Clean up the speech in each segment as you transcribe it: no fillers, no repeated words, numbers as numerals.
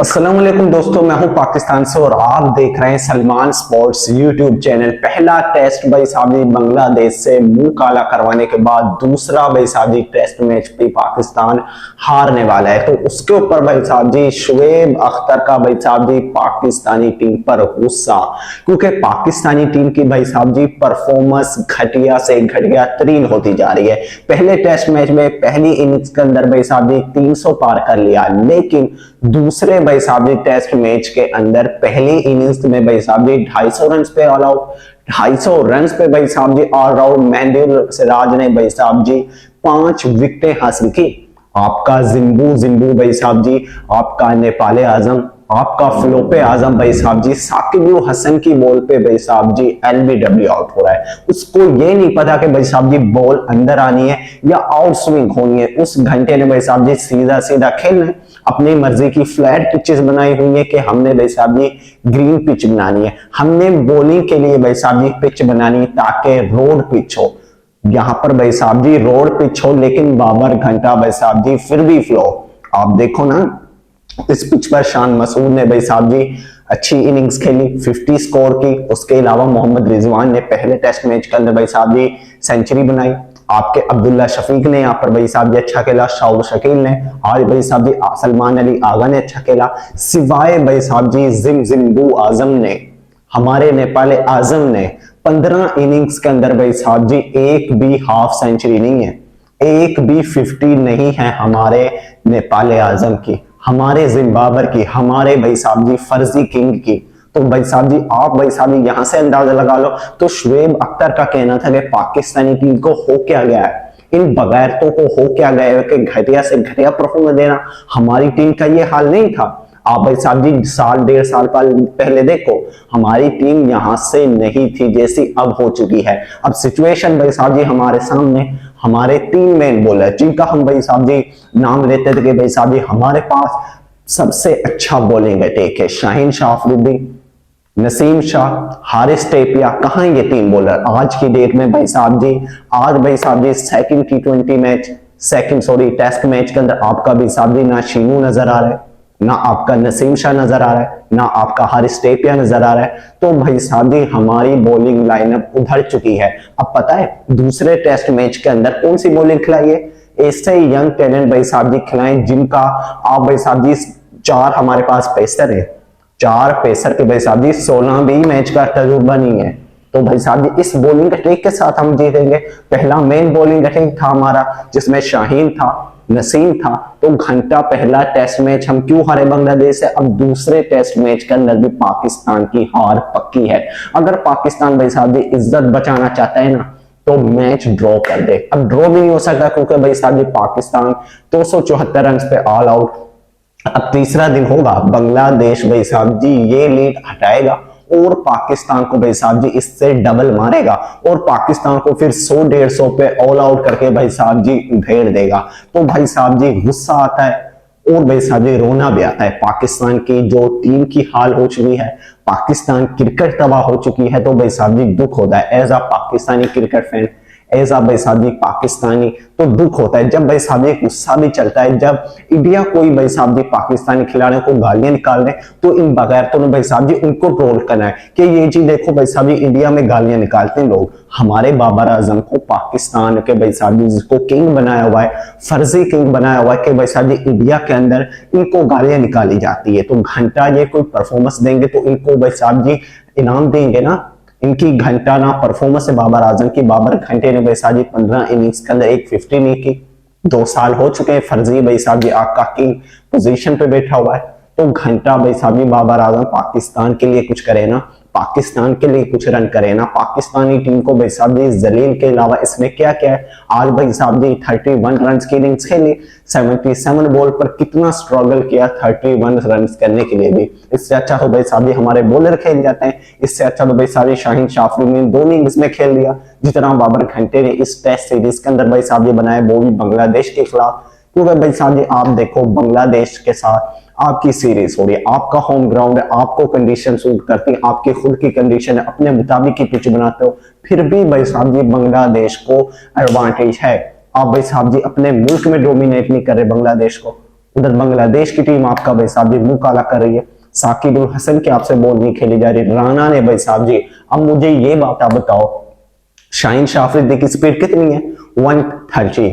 अस्सलाम वालेकुम दोस्तों, मैं हूं पाकिस्तान से और आप देख रहे हैं सलमान स्पोर्ट्स यूट्यूब चैनल। पहला टेस्ट भाई साहब जी बांग्लादेश से मुंह काला करवाने के बाद दूसरा भाई साहब जी टेस्ट मैच भी पाकिस्तान हारने वाला है। तो उसके ऊपर भाई साहब जी शुएब अख्तर का भाई साहब जी पाकिस्तानी टीम पर गुस्सा, क्योंकि पाकिस्तानी टीम की भाई साहब जी परफॉर्मेंस घटिया से घटिया तरीन होती जा रही है। पहले टेस्ट मैच में पहली इनिंग्स के अंदर भाई साहब जी 300 पार कर लिया, लेकिन दूसरे भाई साहब जी टेस्ट मैच के अंदर पहली इनिंग्स में भाई साहब जी 250 रन पे ऑल आउट, 250 रन पे भाई साहब जी ऑल आउट मेंडुल सिराज ने भाई साहब जी 5 विकेटें हासिल की। आपका जिम्बू जिम्बू भाई साहब जी, आपका नेपाले आजम, आपका फ्लोपे आजम भाई साहब जी साकिब हसन की बॉल पे भाई साहब जी एलबीडब्ल्यू आउट हो रहा है। उसको ये नहीं पता कि भाई साहब जी बॉल अंदर आनी है या आउट स्विंग होनी है। उस घंटे ने भाई साहब जी सीधा सीधा खेलना है। अपनी मर्जी की फ्लैट पिचेस बनाई हुई है कि हमने भाई साहब जी ग्रीन पिच बनानी है, हमने बॉलिंग के लिए भाई साहब जी पिच बनानी है ताकि रोड पिच हो। यहां पर भाई साहब जी रोड पिच हो, लेकिन बाबर घंटा भाई साहब जी फिर भी फ्लो। आप देखो ना, इस पिच पर शान मसूद ने भाई साहब जी अच्छी इनिंग्स खेली, 50 स्कोर की। उसके अलावा मोहम्मद रिजवान ने पहले टेस्ट मैच के अंदर भाई साहब जी सेंचुरी बनाई। आपके अब्दुल्ला शफीक ने यहाँ पर भाई साहब जी अच्छा खेला, शाहुल शकील ने, आज भाई साहब जी सलमान अली आगा ने अच्छा खेला। सिवाय भाई साहब जी जिम्बू आजम ने, हमारे नेपाली आजम ने 15 इनिंग्स के अंदर भाई साहब जी एक भी हाफ सेंचुरी नहीं है, एक भी 50 नहीं है हमारे नेपाली आजम की, हमारे जिम्बाब्वे की, हमारे भाई साहब जी फर्जी किंग की। तो भाई साहब जी आप भाई साहब जी यहां से अंदाजा लगा लो। तो शुएब अख्तर का कहना था कि पाकिस्तानी टीम को हो क्या गया है, इन बगैरतों को हो क्या गया है कि घटिया से घटिया परफॉर्मेंस देना। हमारी टीम का ये हाल नहीं था। आप भाई साहब जी साल डेढ़ साल पहले देखो, हमारी टीम यहां से नहीं थी जैसी अब हो चुकी है। अब सिचुएशन भाई साहब जी हमारे सामने, हमारे 3 मेन बॉलर जिनका हम भाई साहब जी नाम लेते थे कि भाई साहब जी हमारे पास सबसे अच्छा बॉलिंग अटैक है, शाहीन शाह अफरीदी, नसीम शाह, हारिस टेपिया। कहां ये 3 बॉलर आज की डेट में भाई साहब जी? आज भाई साहब जी second T20 match, test match के अंदर आपका भाई साहब जी ना शीनू नजर आ रहा है, ना आपका नसीम शाह नजर आ रहा है, ना आपका हारिस टेपिया नजर आ रहा है। तो भाई साहब जी हमारी बॉलिंग लाइनअप उधर चुकी है। अब पता है दूसरे टेस्ट मैच के अंदर कौन सी बॉलिंग खिलाई है? ऐसे यंग टैलेंट भाई साहब जी खिलाएं जिनका आप भाई साहब जी 4 हमारे पास पेसर है, 4 पेसर के भाई साहब जी 16 भी मैच का तजुर्बा नहीं है। तो भाई साहब जी इस बॉलिंग अटैक के साथ हम जीतेंगे। पहला मेन बॉलिंग अटैक था हमारा जिसमें शाहीन था, नसीम था। तो घंटा पहला टेस्ट मैच हम क्यों हारे बांग्लादेश से? अब दूसरे टेस्ट मैच के अंदर भी पाकिस्तान की हार पक्की है। अगर पाकिस्तान भाई साहब जी इज्जत बचाना चाहता है ना तो मैच ड्रॉ कर दे। अब ड्रॉ भी नहीं हो सकता क्योंकि भाई साहब जी पाकिस्तान 274 रन पे ऑल आउट। अब तीसरा दिन होगा, बांग्लादेश भाई साहब जी ये लीड हटाएगा और पाकिस्तान को भाई साहब जी इससे डबल मारेगा और पाकिस्तान को फिर 100-150 पे ऑल आउट करके भाई साहब जी उधेड़ देगा। तो भाई साहब जी गुस्सा आता है और भाई साहब जी रोना भी आता है। पाकिस्तान की जो टीम की हाल हो चुकी है, पाकिस्तान क्रिकेट तबाह हो चुकी है, तो भाई साहब जी दुख होता है। As a Pakistani cricket fan, as a भाई साहब जी पाकिस्तानी, तो दुख होता है जब भाई साहब जी गुस्सा भी चलता है। जब इंडिया कोई भाई साहब जी पाकिस्तानी खिलाड़ियों को गालियां निकाल रहे तो इन बगैर तो भाई साहब जी उनको ट्रोल करना है कि ये जी देखो भाई साहब जी इंडिया में गालियां निकालते हैं लोग। हमारे बाबर आजम को पाकिस्तान के भाई साहब जी जिसको किंग बनाया हुआ है, फर्जी किंग बनाया हुआ है कि भाई साहब जी इंडिया के अंदर इनको गालियां निकाली जाती है। तो घंटा ये कोई परफॉर्मेंस देंगे तो इनको भाई साहब जी इनाम देंगे ना। इनकी घंटा ना परफॉर्मेंस है बाबर आजम की। बाबर घंटे ने भाई साहब जी 15 इनिंग्स के अंदर एक 50 नहीं की। 2 साल हो चुके हैं फर्जी भाई साहब जी आपका किंग पोजीशन पे बैठा हुआ है। तो घंटा भाई साहब जी बाबर आजम पाकिस्तान के लिए कुछ करे ना, पाकिस्तान के लिए कुछ रन करे ना। पाकिस्तानी टीम को भाई साहब जी जलील के अलावा इसमें क्या क्या है? आज भाई साहब जी 31 रन की इनिंग्स खेली, 77 बॉल पर कितना स्ट्रगल किया 31 रन करने के लिए भी। इससे अच्छा तो भाई साहब जी हमारे बॉलर खेल जाते हैं। इससे अच्छा तो भाई साहब जी शाहीन शाह ने 2 इनिंग्स में खेल दिया जितना बाबर घंटे ने इस टेस्ट सीरीज के अंदर भाई साहब जी बनाए, वो भी बांग्लादेश के खिलाफ। क्योंकि भाई साहब जी आप देखो बांग्लादेश के साथ आपकी सीरीज हो रही है, आपका होम ग्राउंड है, आपको कंडीशन सूट करती है, आपकी खुद की कंडीशन है, अपने मुताबिक की पिच बनाते हो, फिर भी भाई साहब जी बांग्लादेश को एडवांटेज है। आप भाई साहब जी अपने मुल्क में डोमिनेट नहीं कर रहे बांग्लादेश को, उधर बांग्लादेश की टीम आपका भाई साहब जी मुंह काला कर रही है। साकिब अल हसन की आपसे बॉल नहीं खेली जा रही, राणा ने भाई साहब जी। अब मुझे ये बात आप बताओ, शाहीन शाह अफरीदी की स्पीड कितनी है? 130,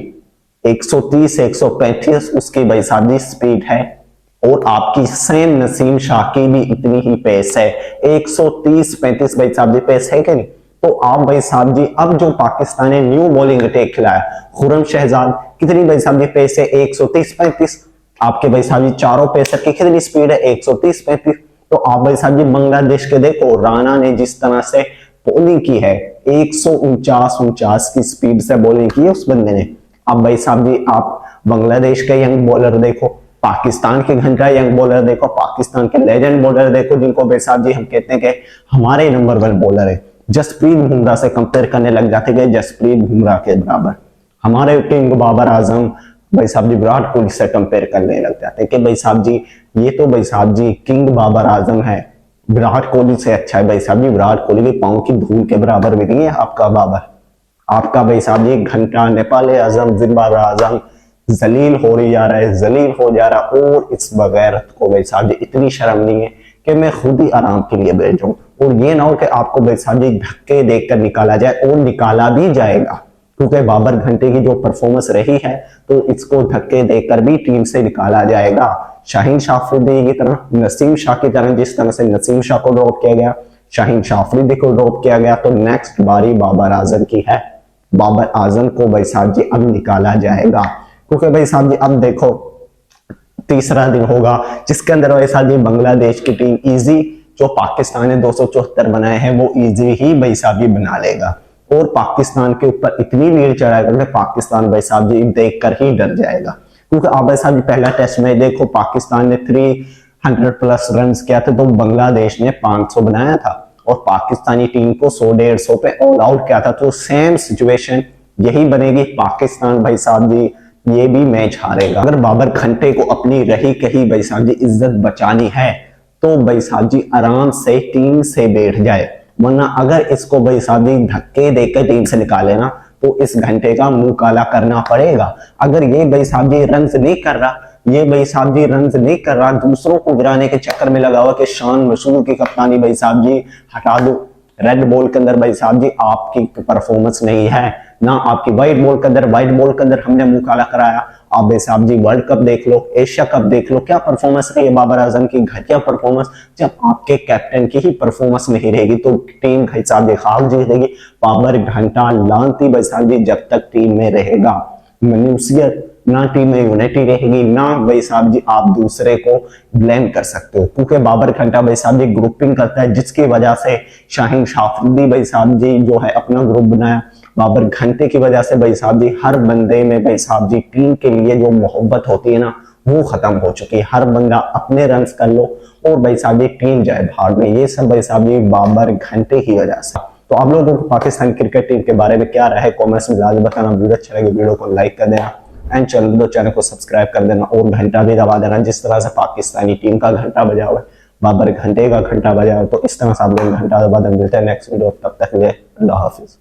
130 135 उसकी भाई साहब जी स्पीड है। और आपकी सेम नसीम शाह की भी इतनी ही पेस है, 130-35 भाई साहब जी पेस है कि नहीं? तो आप भाई साहब जी अब जो पाकिस्तान ने न्यू बॉलिंग अटैक खिलाया, खुर्रम शहजाद कितनी भाई साहब जी पेस है? 130-35। आपके भाई साहब जी चारों पेसर की कितनी स्पीड है? 130-35। तो आप भाई साहब जी बांग्लादेश के देखो, राणा ने जिस तरह से बॉलिंग की है, 149 की स्पीड से बॉलिंग की है उस बंदे ने। अब भाई साहब जी आप बांग्लादेश के यंग बॉलर देखो, पाकिस्तान के घंटा यंग बॉलर देखो, पाकिस्तान के लेजेंड बॉलर देखो, जिनको भाई साहब जी हम कहते हैं कि हमारे नंबर 1 बॉलर है। जसप्रीत बुमराह से कंपेयर करने लग जाते हैं, जसप्रीत बुमराह के बराबर। हमारे किंग बाबर आजम भाई साहब जी विराट कोहली से कंपेयर करने लग जाते हैं कि भाई साहब जी ये तो भाई साहब जी किंग बाबर आजम है, विराट कोहली से अच्छा है। भाई साहब जी विराट कोहली के पांव की धूल के बराबर भी नहीं है आपका बाबर। आपका भाई साहब जी घंटा नेपाल आजम, जिम्बाब्वे आजम जलील हो रही जा रहा है, जलील हो जा रहा। और इस बगैरत को भाई साहब जी इतनी शर्म नहीं है कि मैं खुद ही आराम के लिए बैठ जाऊं। और ये ना हो कि आपको भाई साहब जी धक्के देकर निकाला जाए, और निकाला भी जाएगा, क्योंकि बाबर घंटे की जो परफॉर्मेंस रही है तो इसको धक्के देकर भी टीम से निकाला जाएगा। शाहीन शाह अफरीदी की तरह, नसीम शाह की तरह, जिस तरह से नसीम शाह को ड्रॉप किया गया, शाहीन शाह अफरीदी को ड्रॉप किया गया, तो नेक्स्ट बारी बाबर आजम की है। बाबर आजम को भाई साहब जी अब निकाला जाएगा, क्योंकि भाई साहब जी अब देखो तीसरा दिन होगा जिसके अंदर भाई साहब जी बांग्लादेश की टीम इजी जो पाकिस्तान ने 274 बनाए हैं वो इजी ही भाई साहब जी बना लेगा। और पाकिस्तान के ऊपर इतनी लीड चढ़ाएगा कि पाकिस्तान भाई साहब जी देखकर ही डर जाएगा। क्योंकि आप भाई साहब जी पहला टेस्ट में देखो, पाकिस्तान ने 300+ रन किया था, तो बांग्लादेश ने 500 बनाया था, और पाकिस्तानी टीम को 100-150 पे ऑल आउट किया था। तो सेम सिचुएशन यही बनेगी, पाकिस्तान भाई साहब जी ये भी मैच हारेगा। अगर बाबर घंटे को अपनी रही कही भाई साहब जी इज्जत बचानी है तो भाई साहब जी आराम से टीम से बैठ जाए, वरना अगर इसको भाई साहब जी धक्के देकर टीम से निकाले ना तो इस घंटे का मुंह काला करना पड़ेगा। अगर ये भाई साहब जी रन नहीं कर रहा, ये भाई साहब जी रन नहीं कर रहा, दूसरों को गिराने के चक्कर में लगा हुआ कि शान मसूर की कप्तानी भाई साहब जी हटा दो, रेड बॉल के अंदर भाई साहब जी आपकी परफॉर्मेंस नहीं है, ना आपकी व्हाइट बॉल के अंदर, व्हाइट बॉल के अंदर हमने मुंह काला कराया। आप भाई साहब जी वर्ल्ड कप देख लो, एशिया कप देख लो, क्या परफॉर्मेंस रही है बाबर आजम की, घटिया परफॉर्मेंस। जब आपके कैप्टन की ही परफॉर्मेंस नहीं रहेगी तो टीम भाई साहब जी हार जीतेगी। बाबर घंटा लानती भाई साहब जी जब तक टीम में रहेगा, मनुष्यत ना टीम में यूनिटी रहेगी, ना भाई साहब जी आप दूसरे को ब्लेम कर सकते हो। क्योंकि बाबर घंटा भाई साहब जी ग्रुपिंग करता है, जिसकी वजह से शाहीन शाह अफरीदी भाई साहब जी जो है अपना ग्रुप बनाया। बाबर घंटे की वजह से भाई साहब जी हर बंदे में भाई साहब जी टीम के लिए जो मोहब्बत होती है ना वो खत्म हो चुकी है। हर बंदा अपने रन कर लो और भाई साहब जी टीम जाए भाग में, ये सब भाई साहब जी बाबर घंटे की वजह से। तो आप लोगों को पाकिस्तान क्रिकेट टीम के बारे में क्या रहा है कॉमेंट्स में लाजमी बताना। वीडियो अच्छा लगे वीडियो को लाइक कर देना एंड चैनल को सब्सक्राइब कर देना और घंटा भी दबा देना। जिस तरह से पाकिस्तानी टीम का घंटा बजा हुआ है, बाबर घंटे का घंटा बजा हुआ है, तो इस तरह से आप लोग घंटा दबा देना। मिलते हैं नेक्स्ट वीडियो, तब तक के लिए अल्लाह हाफिज।